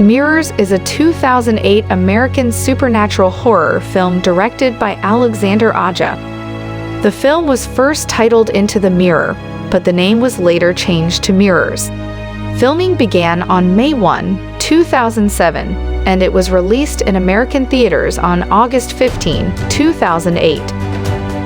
Mirrors is a 2008 American supernatural horror film directed by Alexandre Aja. The film was first titled Into the Mirror, but the name was later changed to Mirrors. Filming began on May 1, 2007, and it was released in American theaters on August 15, 2008.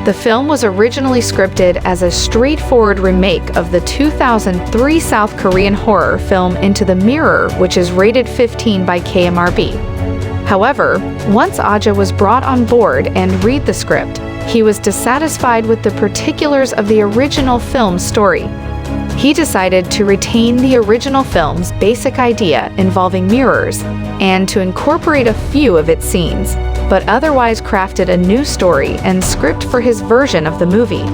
The film was originally scripted as a straightforward remake of the 2003 South Korean horror film Into the Mirror, which is rated 15 by KMRB. However, once Aja was brought on board and read the script, he was dissatisfied with the particulars of the original film story. He decided to retain the original film's basic idea involving mirrors and to incorporate a few of its scenes, but otherwise crafted a new story and script for his version of the movie.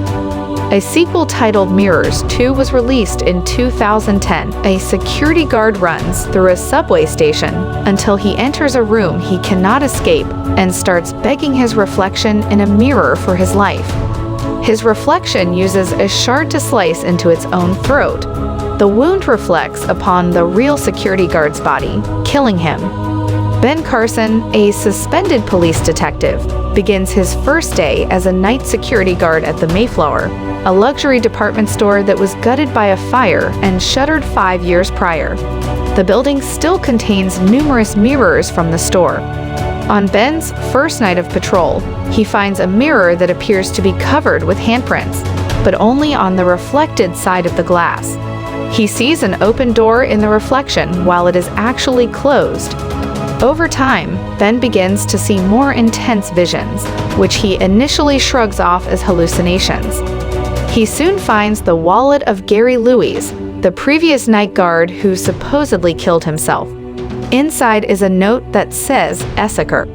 A sequel titled Mirrors 2 was released in 2010. A security guard runs through a subway station until he enters a room he cannot escape and starts begging his reflection in a mirror for his life. His reflection uses a shard to slice into its own throat. The wound reflects upon the real security guard's body, killing him. Ben Carson, a suspended police detective, begins his first day as a night security guard at the Mayflower, a luxury department store that was gutted by a fire and shuttered 5 years prior. The building still contains numerous mirrors from the store. On Ben's first night of patrol, he finds a mirror that appears to be covered with handprints, but only on the reflected side of the glass. He sees an open door in the reflection while it is actually closed. Over time, Ben begins to see more intense visions, which he initially shrugs off as hallucinations. He soon finds the wallet of Gary Louis, the previous night guard who supposedly killed himself. Inside is a note that says Essaker.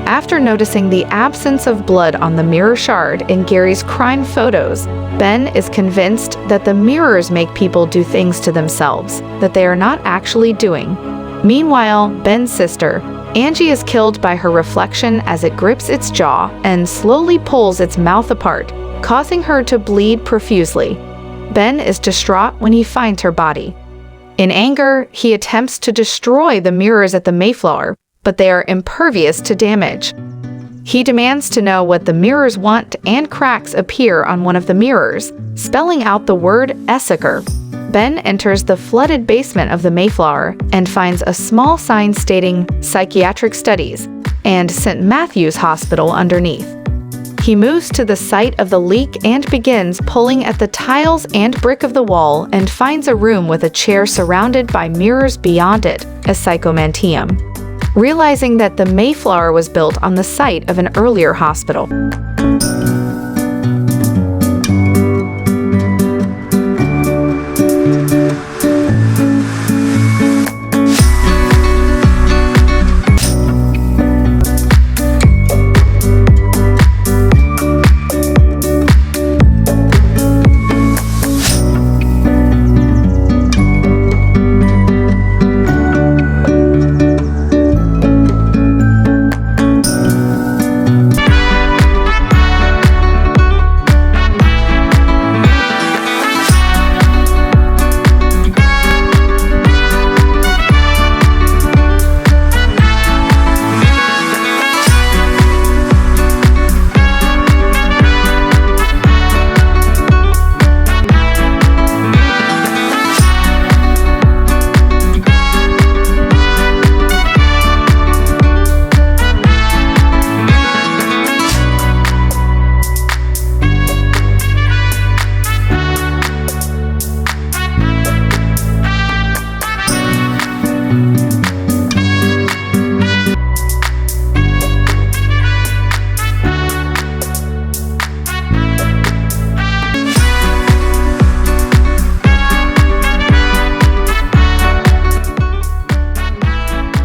After noticing the absence of blood on the mirror shard in Gary's crime photos, Ben is convinced that the mirrors make people do things to themselves that they are not actually doing. Meanwhile, Ben's sister, Angie, is killed by her reflection as it grips its jaw and slowly pulls its mouth apart, causing her to bleed profusely. Ben is distraught when he finds her body. In anger, he attempts to destroy the mirrors at the Mayflower, but they are impervious to damage. He demands to know what the mirrors want, and cracks appear on one of the mirrors, spelling out the word Essaker. Ben enters the flooded basement of the Mayflower and finds a small sign stating Psychiatric Studies and St. Matthew's Hospital underneath. He moves to the site of the leak and begins pulling at the tiles and brick of the wall and finds a room with a chair surrounded by mirrors beyond it, a psychomanteum. Realizing that the Mayflower was built on the site of an earlier hospital.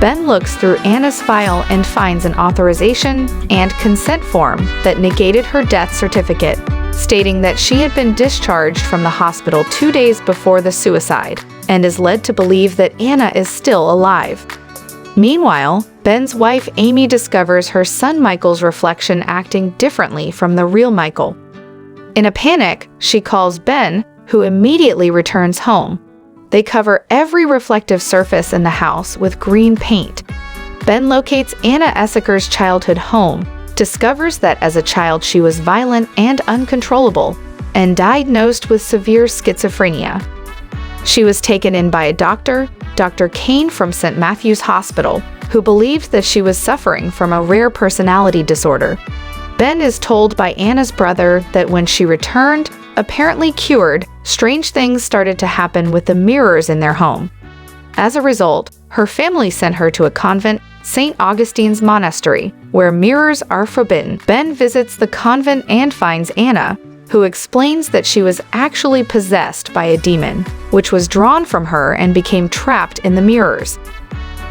Ben looks through Anna's file and finds an authorization and consent form that negated her death certificate, stating that she had been discharged from the hospital 2 days before the suicide, and is led to believe that Anna is still alive. Meanwhile, Ben's wife Amy discovers her son Michael's reflection acting differently from the real Michael. In a panic, she calls Ben, who immediately returns home. They cover every reflective surface in the house with green paint. Ben locates Anna Essaker's childhood home, discovers that as a child she was violent and uncontrollable, and diagnosed with severe schizophrenia. She was taken in by a doctor, Dr. Kane from St. Matthew's Hospital, who believed that she was suffering from a rare personality disorder. Ben is told by Anna's brother that when she returned, apparently cured, strange things started to happen with the mirrors in their home. As a result, her family sent her to a convent, St. Augustine's Monastery, where mirrors are forbidden. Ben visits the convent and finds Anna, who explains that she was actually possessed by a demon, which was drawn from her and became trapped in the mirrors.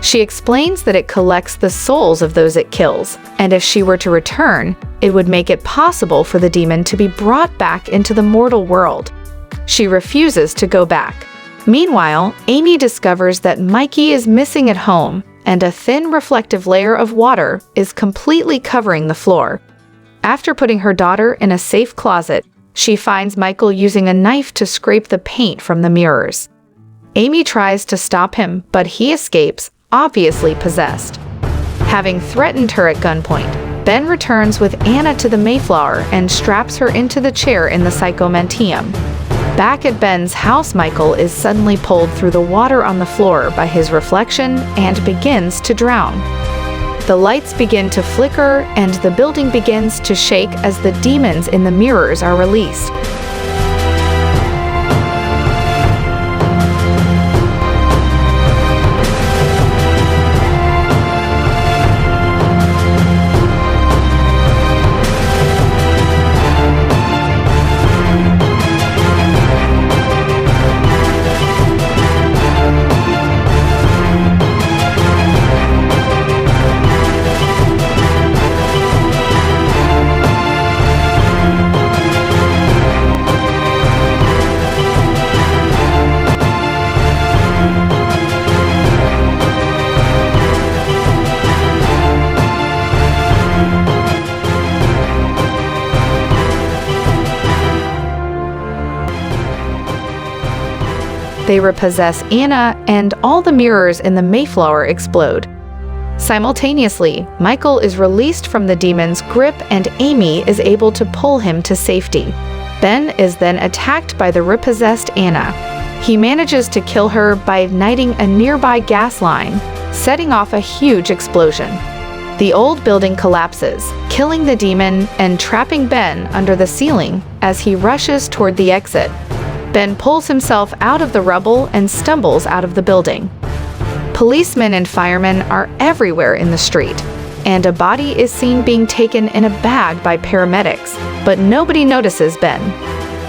She explains that it collects the souls of those it kills, and if she were to return, it would make it possible for the demon to be brought back into the mortal world. She refuses to go back. Meanwhile, Amy discovers that Mikey is missing at home, and a thin reflective layer of water is completely covering the floor. After putting her daughter in a safe closet, she finds Michael using a knife to scrape the paint from the mirrors. Amy tries to stop him, but he escapes, obviously possessed. Having threatened her at gunpoint, Ben returns with Anna to the Mayflower and straps her into the chair in the psychomanteum. Back at Ben's house, Michael is suddenly pulled through the water on the floor by his reflection and begins to drown. The lights begin to flicker and the building begins to shake as the demons in the mirrors are released. They repossess Anna, and all the mirrors in the Mayflower explode. Simultaneously, Michael is released from the demon's grip and Amy is able to pull him to safety. Ben is then attacked by the repossessed Anna. He manages to kill her by igniting a nearby gas line, setting off a huge explosion. The old building collapses, killing the demon and trapping Ben under the ceiling as he rushes toward the exit. Ben pulls himself out of the rubble and stumbles out of the building. Policemen and firemen are everywhere in the street, and a body is seen being taken in a bag by paramedics, but nobody notices Ben.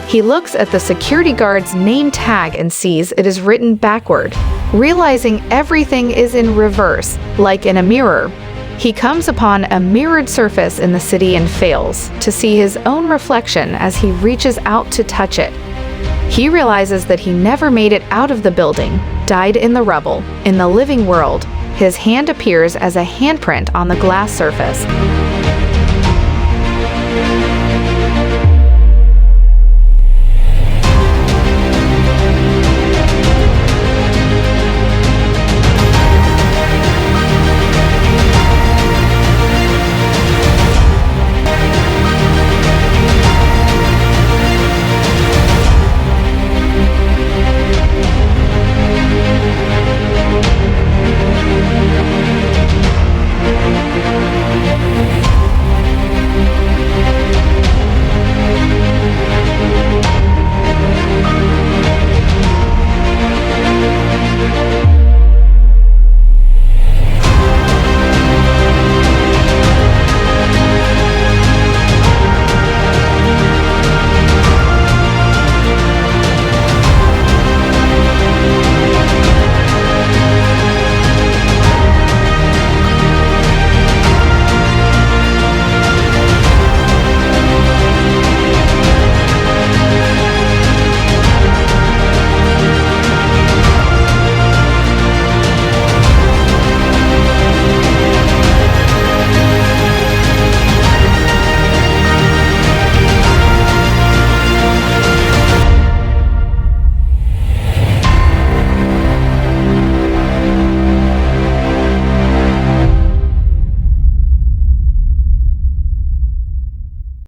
He looks at the security guard's name tag and sees it is written backward. Realizing everything is in reverse, like in a mirror, he comes upon a mirrored surface in the city and fails to see his own reflection as he reaches out to touch it. He realizes that he never made it out of the building, died in the rubble. In the living world, his hand appears as a handprint on the glass surface.